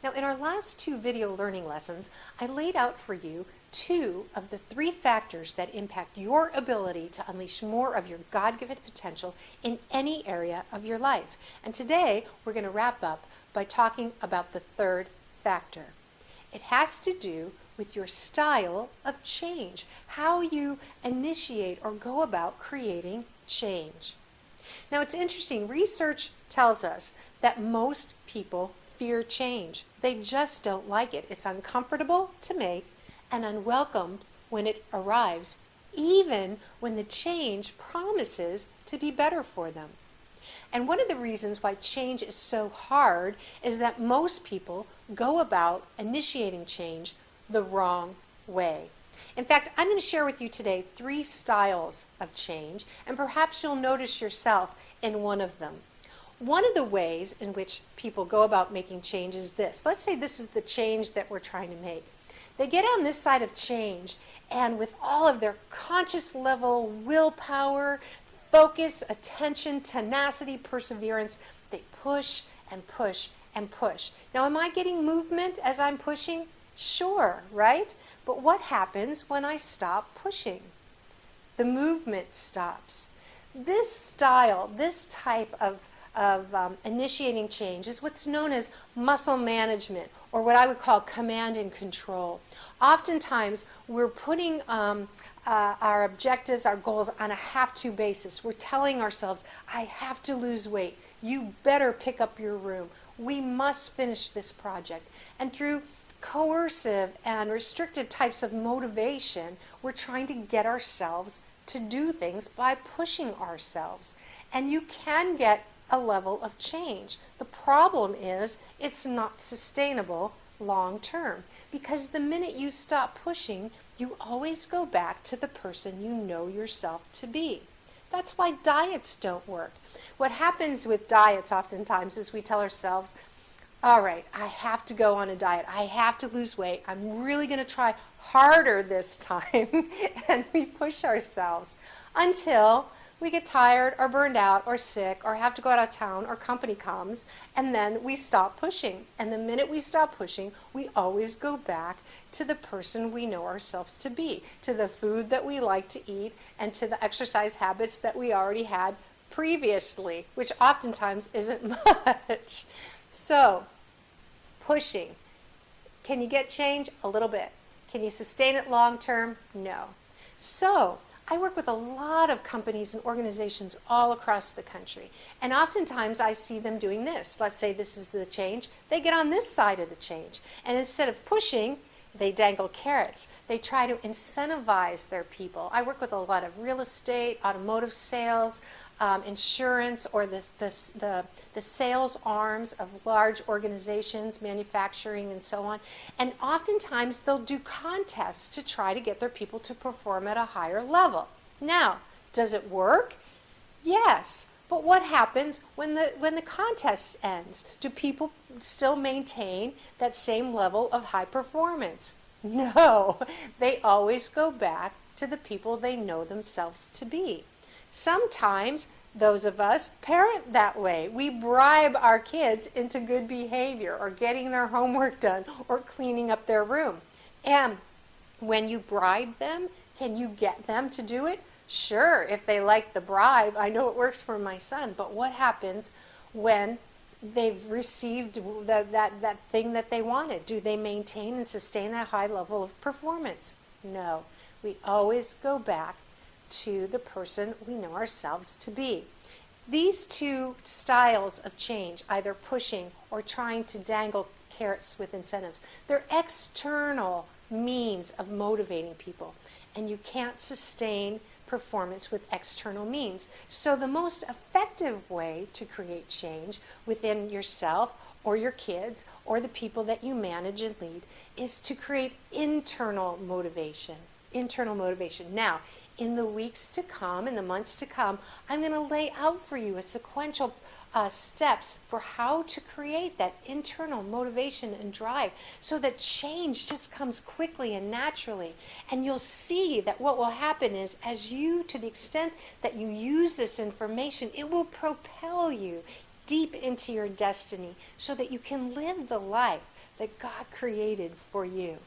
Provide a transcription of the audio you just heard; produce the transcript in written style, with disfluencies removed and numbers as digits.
Now, in our last two video learning lessons, I laid out for you two of the three factors that impact your ability to unleash more of your God-given potential in any area of your life. And today, we're going to wrap up by talking about the third factor. It has to do with your style of change, how you initiate or go about creating change. Now, it's interesting. Research tells us that most people fear change. They just don't like it. It's uncomfortable to make and unwelcomed when it arrives, even when the change promises to be better for them. And one of the reasons why change is so hard is that most people go about initiating change the wrong way. In fact, I'm going to share with you today three styles of change, and perhaps you'll notice yourself in one of them. One of the ways in which people go about making change is this. Let's say this is the change that we're trying to make. They get on this side of change, and with all of their conscious level willpower, focus, attention, tenacity, perseverance, they push and push and push. Now, am I getting movement as I'm pushing? Sure, right? But what happens when I stop pushing? The movement stops. This style, this type of initiating change is what's known as muscle management, or what I would call command and control. Oftentimes, we're putting our objectives, our goals on a have-to basis. We're telling ourselves, I have to lose weight. You better pick up your room. We must finish this project. And through coercive and restrictive types of motivation, we're trying to get ourselves to do things by pushing ourselves. And you can get a level of change. The problem is it's not sustainable long term, because the minute you stop pushing, you always go back to the person you know yourself to be. That's why diets don't work. What happens with diets oftentimes is we tell ourselves, all right, I have to go on a diet. I have to lose weight. I'm really going to try harder this time. And we push ourselves until we get tired or burned out or sick or have to go out of town or company comes, and then we stop pushing. And the minute we stop pushing, we always go back to the person we know ourselves to be, to the food that we like to eat, and to the exercise habits that we already had previously, which oftentimes isn't much. So, pushing. Can you get change? A little bit. Can you sustain it long term? No. So, I work with a lot of companies and organizations all across the country. And oftentimes I see them doing this. Let's say this is the change. They get on this side of the change. And instead of pushing, they dangle carrots. They try to incentivize their people. I work with a lot of real estate, automotive sales, insurance, or the sales arms of large organizations, manufacturing, and so on. And oftentimes they'll do contests to try to get their people to perform at a higher level. Now, does it work? Yes. But what happens when the contest ends? Do people still maintain that same level of high performance? No. They always go back to the people they know themselves to be. Sometimes those of us parent that way. We bribe our kids into good behavior, or getting their homework done, or cleaning up their room. And when you bribe them, can you get them to do it? Sure, if they like the bribe. I know it works for my son. But what happens when they've received that thing that they wanted? Do they maintain and sustain that high level of performance? No. We always go back to the person we know ourselves to be. These two styles of change, either pushing or trying to dangle carrots with incentives, they're external means of motivating people. And you can't sustain performance with external means. So the most effective way to create change within yourself or your kids or the people that you manage and lead is to create internal motivation. Internal motivation. Now, in the weeks to come, in the months to come, I'm going to lay out for you a sequential steps for how to create that internal motivation and drive so that change just comes quickly and naturally. And you'll see that what will happen is, as you, to the extent that you use this information, it will propel you deep into your destiny so that you can live the life that God created for you.